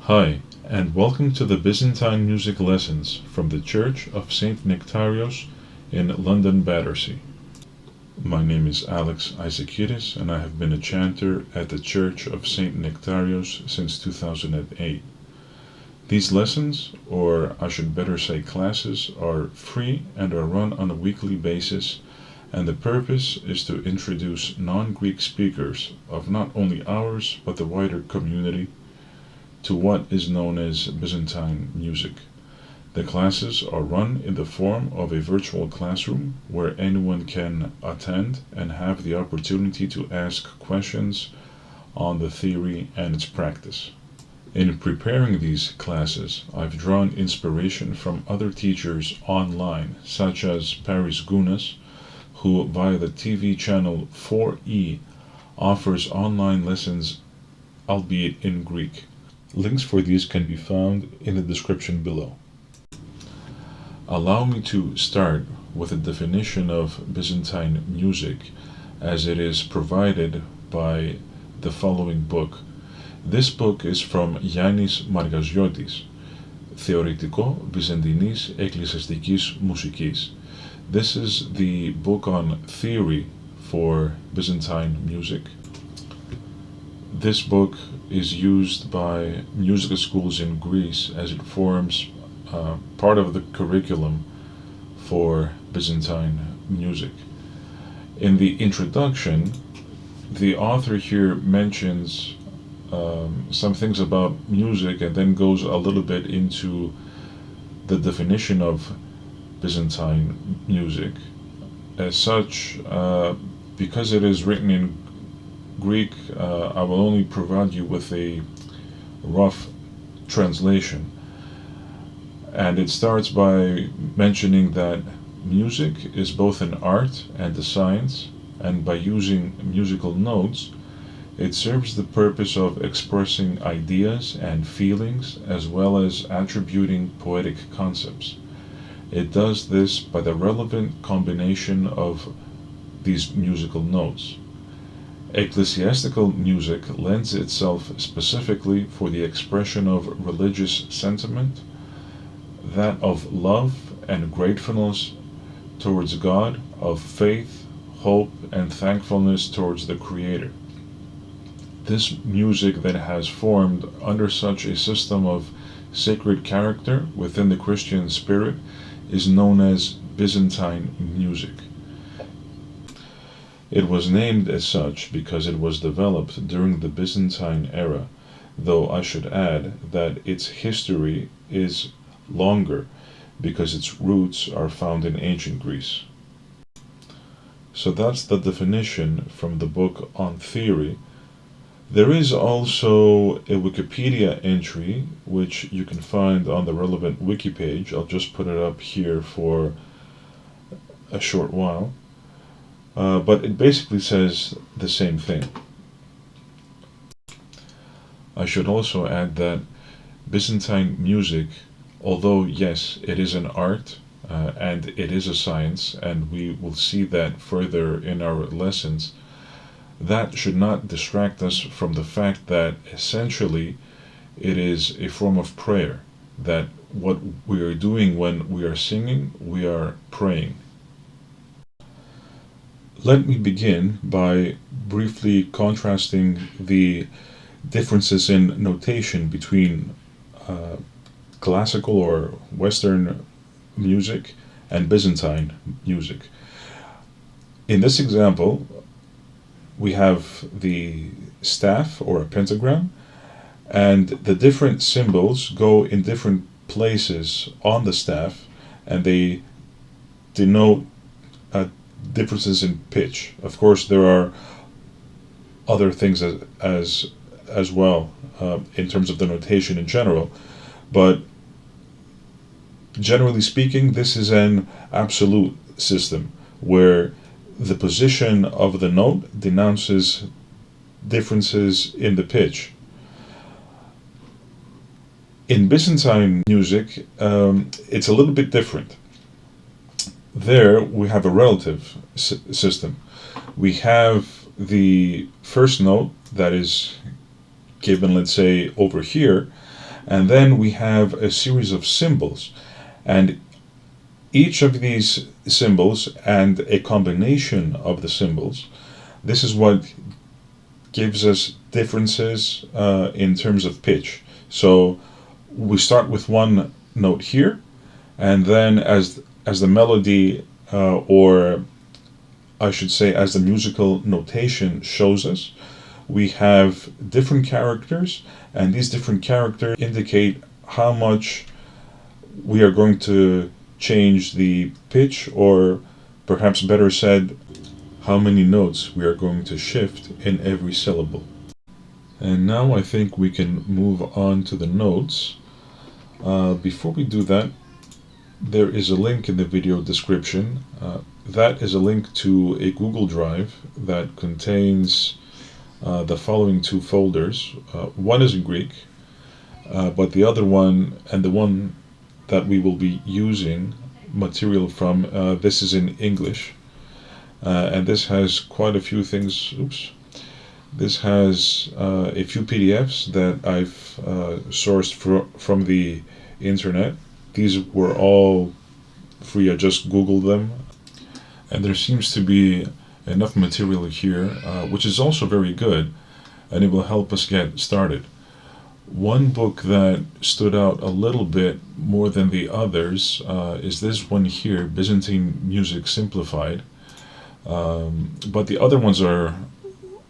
Hi, and welcome to the Byzantine music lessons from the Church of Saint Nectarios in London, Battersea. My name is Alex Isaacidis, and I have been a chanter at the Church of Saint Nectarios since 2008. These lessons, or I should better say classes, are free and are run on a weekly basis, and the purpose is to introduce non-Greek speakers of not only ours but the wider community to what is known as Byzantine music. The classes are run in the form of a virtual classroom where anyone can attend and have the opportunity to ask questions on the theory and its practice. In preparing these classes, I've drawn inspiration from other teachers online, such as Paris Gounas, who via the TV channel 4E offers online lessons, albeit in Greek. Links for these can be found in the description below. Allow me to start with a definition of Byzantine music as it is provided by the following book. This book is from Yannis Margaziotis, Θεωρητικό Byzantinής Εκκλησιαστικής Μουσικής. This is the book on theory for Byzantine music. This book is used by music schools in Greece as it forms part of the curriculum for Byzantine music. In the introduction, the author here mentions some things about music and then goes a little bit into the definition of Byzantine music. As such, because it is written in Greek, I will only provide you with a rough translation. And it starts by mentioning that music is both an art and a science, and by using musical notes, it serves the purpose of expressing ideas and feelings as well as attributing poetic concepts. It does this by the relevant combination of these musical notes. Ecclesiastical music lends itself specifically for the expression of religious sentiment, that of love and gratefulness towards God, of faith, hope, and thankfulness towards the Creator. This music that has formed under such a system of sacred character within the Christian spirit is known as Byzantine music. It was named as such because it was developed during the Byzantine era, though I should add that its history is longer because its roots are found in ancient Greece. So that's the definition from the book on theory. There is also a Wikipedia entry which you can find on the relevant wiki page. I'll just put it up here for a short while. But it basically says the same thing. I should also add that Byzantine music, although yes, it is an art and it is a science, and we will see that further in our lessons, that should not distract us from the fact that essentially it is a form of prayer, that what we are doing when we are singing, we are praying. Let me begin by briefly contrasting the differences in notation between classical or Western music and Byzantine music. In this example, we have the staff or a pentagram, and the different symbols go in different places on the staff, and they denote differences in pitch. Of course, there are other things as well in terms of the notation in general, but generally speaking, this is an absolute system where the position of the note denounces differences in the pitch. In Byzantine music, it's a little bit different. There we have a relative system. We have the first note that is given, let's say, over here, And then we have a series of symbols. And each of these symbols and a combination of the symbols, this is what gives us differences in terms of pitch. So we start with one note here, and then as the melody, or I should say as the musical notation shows us, we have different characters, and these different characters indicate how much we are going to change the pitch, or perhaps better said, how many notes we are going to shift in every syllable. And now I think we can move on to the notes. Before we do that, there is a link in the video description. That is a link to a Google Drive that contains the following two folders. One is in Greek, but the other one, and the one that we will be using material from, this is in English. And this has quite a few things. Oops. This has a few PDFs that I've sourced from the internet. These were all free. I just Googled them. And there seems to be enough material here, which is also very good, and it will help us get started. One book that stood out a little bit more than the others is this one here, Byzantine Music Simplified. But the other ones are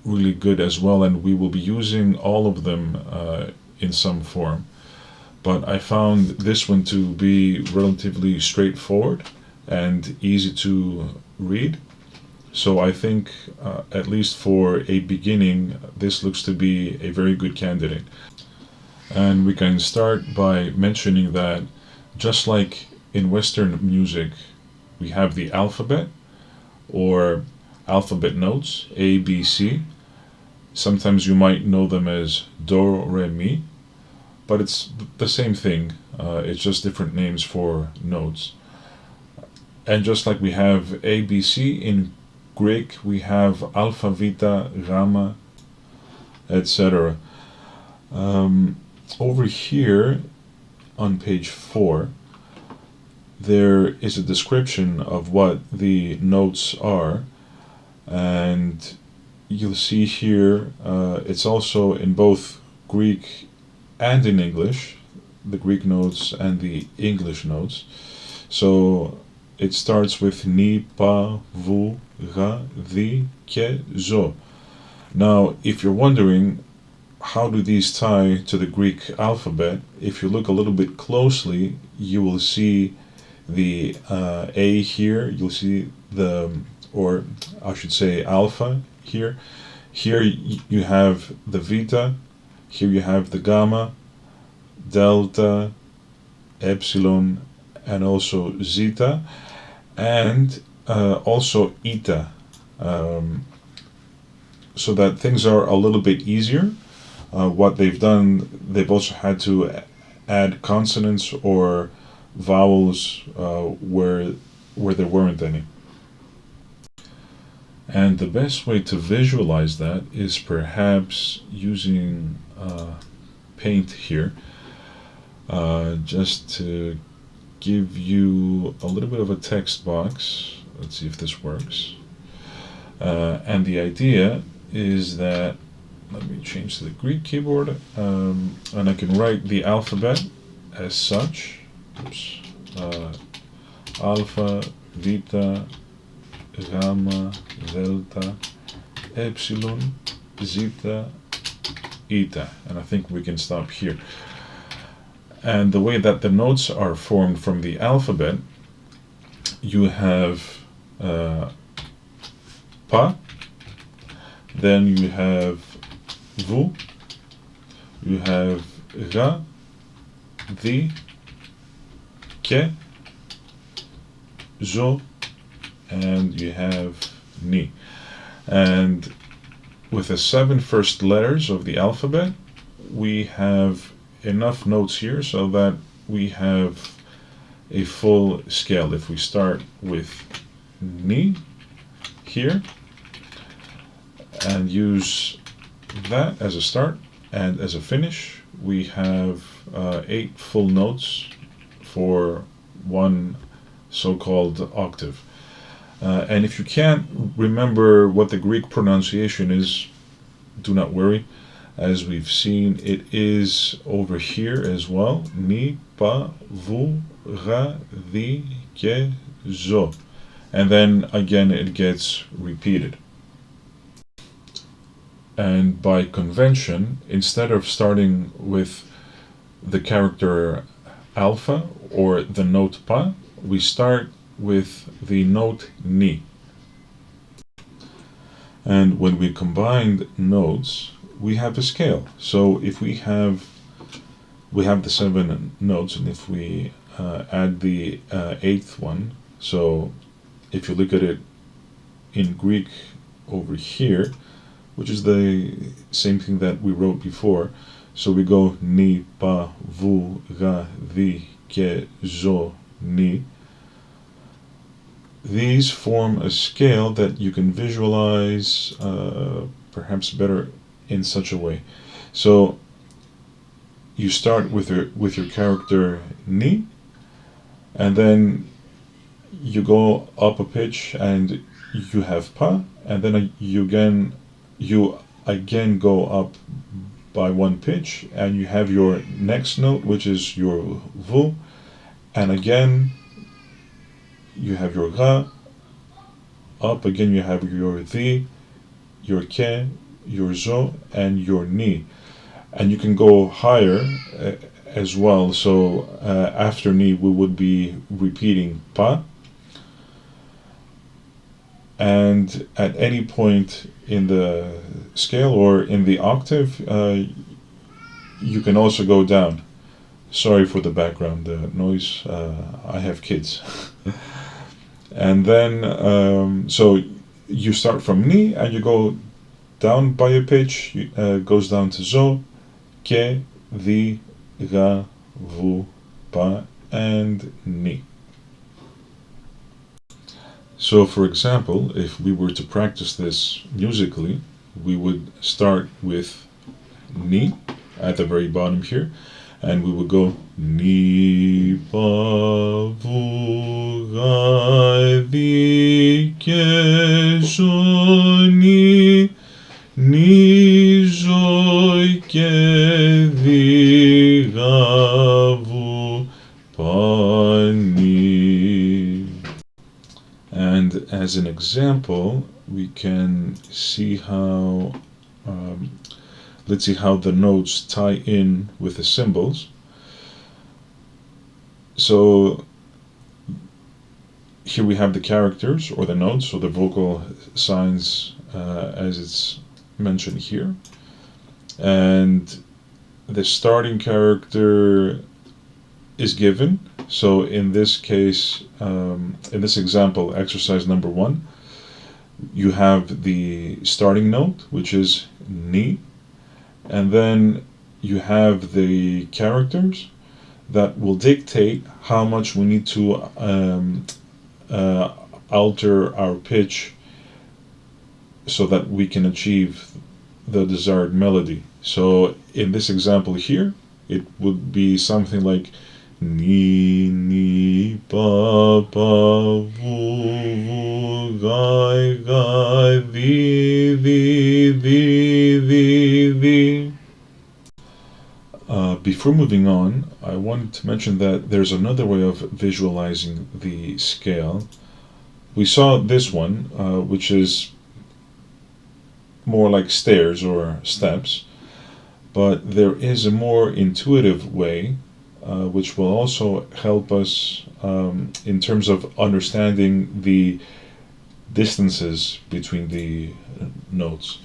really good as well, and we will be using all of them in some form. But I found this one to be relatively straightforward and easy to read. So I think, at least for a beginning, this looks to be a very good candidate. And we can start by mentioning that, just like in Western music, we have the alphabet, or alphabet notes, A, B, C. Sometimes you might know them as Do, Re, Mi, but it's the same thing. It's just different names for notes. And just like we have A, B, C, in Greek we have Alpha, Vita, Gamma, etc. Over here on page 4, there is a description of what the notes are, and you'll see here it's also in both Greek and in English, the Greek notes and the English notes. So it starts with ni, pa, vu, ga, di, ke, zo. Now, if you're wondering how do these tie to the Greek alphabet, if you look a little bit closely, you will see the A here, you'll see the, or I should say alpha here. Here you have the Vita, here you have the Gamma, Delta, Epsilon, and also Zeta, and also Eta, so that things are a little bit easier. What they've done, they've also had to add consonants or vowels where there weren't any. And the best way to visualize that is perhaps using paint here, just to give you a little bit of a text box. Let's see if this works. And the idea is that, let me change to the Greek keyboard, and I can write the alphabet as such. Oops. Alpha, Vita, Gamma, Delta, Epsilon, Zeta, Eta. And I think we can stop here. And the way that the notes are formed from the alphabet, you have Pa, then you have Vu, you have Ga, Di, Ke, Zo, and you have Ni. And with the 7 first letters of the alphabet, we have enough notes here so that we have a full scale. If we start with Ni here and use that as a start and as a finish, we have 8 full notes for one so-called octave. And if you can't remember what the Greek pronunciation is, do not worry. As we've seen, it is over here as well. Mi, pa, vu, ra, di, ke, zo. And then again it gets repeated. And by convention, instead of starting with the character alpha or the note pa, we start with the note ni. And when we combine notes, we have a scale. So if we have the 7 notes, and if we add the 8th one, so if you look at it in Greek over here, which is the same thing that we wrote before, so we go ni, pa, vu, ga, di, ke, zo, ni. These form a scale that you can visualize perhaps better in such a way. So you start with your character ni, and then you go up a pitch and you have pa, and then you again go up by 1 pitch and you have your next note, which is your vu, and again you have your ra, up again you have your di, your ke, your zo, and your ni. And you can go higher as well. So after ni we would be repeating pa, and at any point in the scale or in the octave you can also go down. Sorry for the background noise, I have kids. And then so you start from ni and you go down by a pitch, goes down to zo, ke, di, ra, vu, pa, and ni. So for example, if we were to practice this musically, we would start with ni at the very bottom here, and we would go ni, pa, vu, ga, di, ke, zo, ni, ni, zo, ke, di, ga, vu, pa, ni. And as an example, we can see how let's see how the notes tie in with the symbols. So here we have the characters or the notes, so the vocal signs as it's mentioned here. And the starting character is given. So in this case, in this example, exercise number 1, you have the starting note, which is ni, and then you have the characters that will dictate how much we need to alter our pitch so that we can achieve the desired melody. So in this example here, it would be something like ni, ni, pa, pa, vu, vu, ga, ga, di, di, di, di, di. Before moving on, I wanted to mention that there's another way of visualizing the scale. We saw this one, which is more like stairs or steps, but there is a more intuitive way which will also help us in terms of understanding the distances between the notes.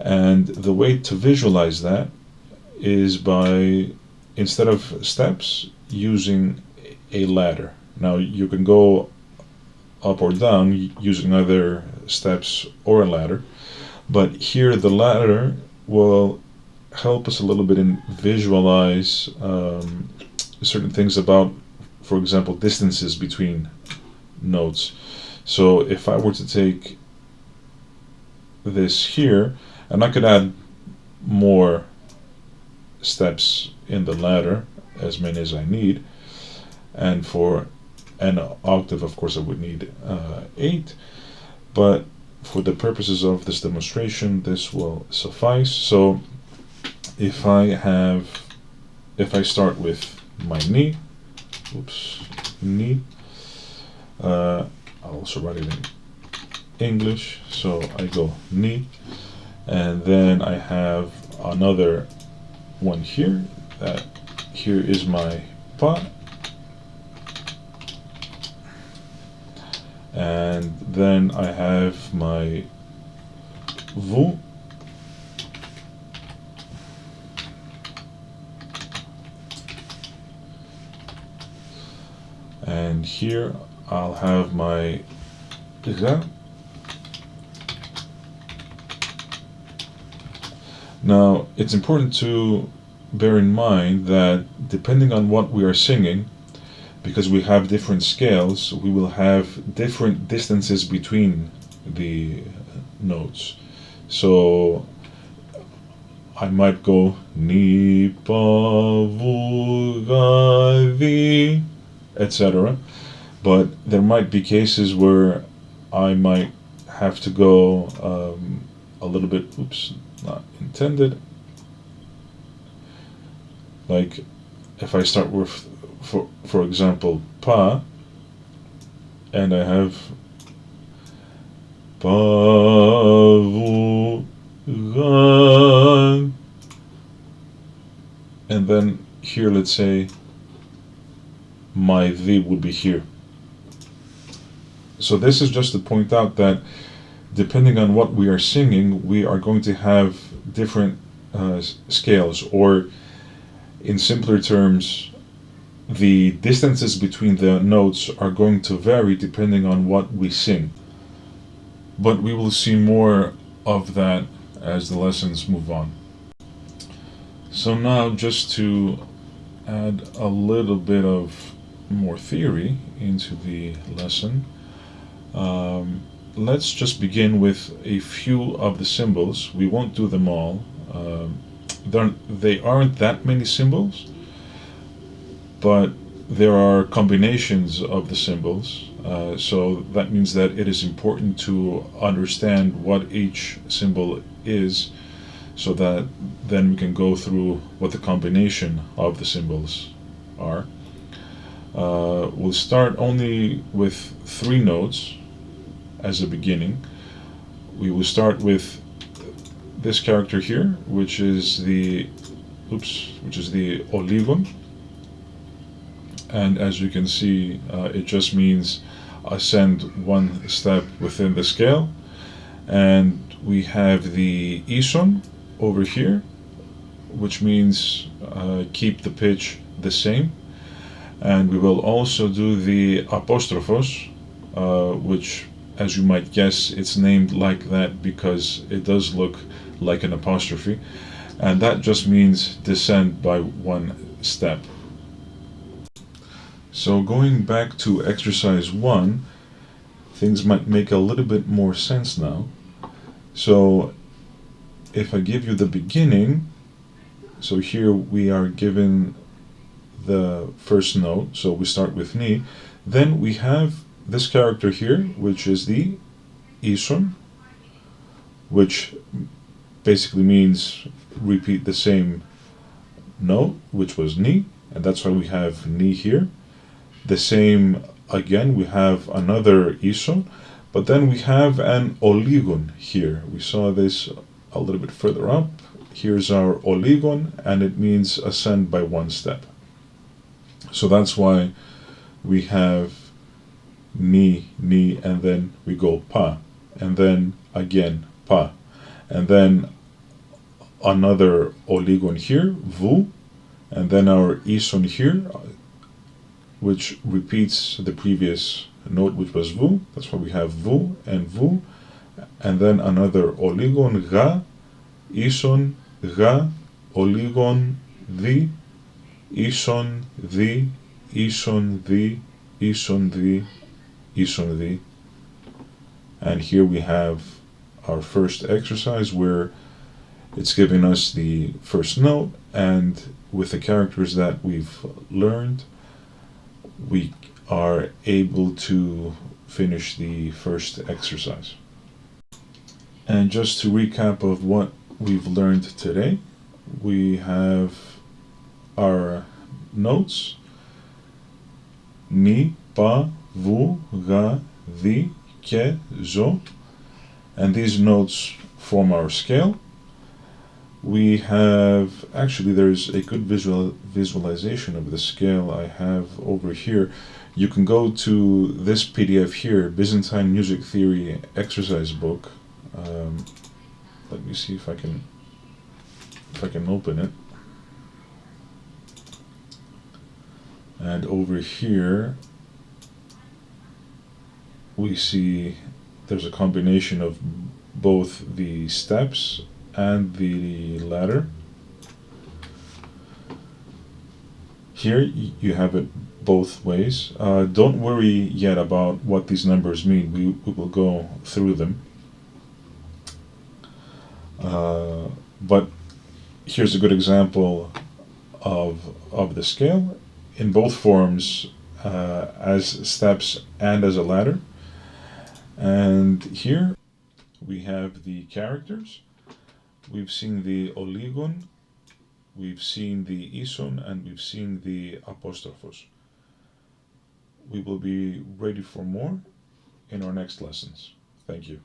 And the way to visualize that is by, instead of steps, using a ladder. Now you can go up or down using either steps or a ladder, but here the ladder will help us a little bit in visualize certain things about, for example, distances between notes. So if I were to take this here, and I could add more steps in the ladder, as many as I need, and for an octave, of course, I would need 8, but for the purposes of this demonstration, this will suffice. So if I start with my knee, knee, I'll also write it in English, so I go knee, and then I have another one here, here is my pa, and then I have my vu, and here I'll have my ra. Now, it's important to bear in mind that depending on what we are singing, because we have different scales, we will have different distances between the notes. So I might go ni pa vu ga vi, etc. But there might be cases where I might have to go a little bit, not intended. Like if I start with, for example, pa, and I have pa vu ga, and then here, let's say my v would be here. So this is just to point out that depending on what we are singing, we are going to have different scales, or in simpler terms, the distances between the notes are going to vary depending on what we sing. But we will see more of that as the lessons move on. So now, just to add a little bit of more theory into the lesson, let's just begin with a few of the symbols. We won't do them all. They aren't that many symbols, but there are combinations of the symbols. So that means that it is important to understand what each symbol is, so that then we can go through what the combination of the symbols are. We'll start only with 3 notes as a beginning. We will start with this character here, which is the oligon, and as you can see, it just means ascend 1 step within the scale. And we have the ison over here, which means keep the pitch the same. And we will also do the apostrophos, which, as you might guess, it's named like that because it does look like an apostrophe, and that just means descend by 1 step. So going back to exercise 1, things might make a little bit more sense now. So if I give you the beginning, so here we are given the first note, so we start with ni, then we have this character here, which is the ison, which basically means repeat the same note, which was ni, and that's why we have ni here. The same again, we have another ison, but then we have an oligon here. We saw this a little bit further up. Here's our oligon, and it means ascend by 1 step. So that's why we have ni, and then we go pa, and then again pa, and then another oligon here, vu, and then our ison here, which repeats the previous note, which was vu. That's why we have vu, and then another oligon, ga, ison, ga, oligon, di, ison, di, ison, di, ison, di, ison, di. And here we have our first exercise, where It's giving us the first note, and with the characters that we've learned, we are able to finish the first exercise. And just to recap of what we've learned today, we have our notes: mi, pa, vu, ga, di, ke, zo, and these notes form our scale. We have, actually there's a good visualization of the scale I have over here. You can go to this PDF here, Byzantine Music Theory Exercise Book. Let me see if I can open it. And over here we see there's a combination of both the steps and the ladder. Here you have it both ways. Don't worry yet about what these numbers mean. We will go through them. But here's a good example of the scale in both forms, as steps and as a ladder. And here we have the characters. We've seen the oligon, we've seen the ison, and we've seen the apostrophos. We will be ready for more in our next lessons. Thank you.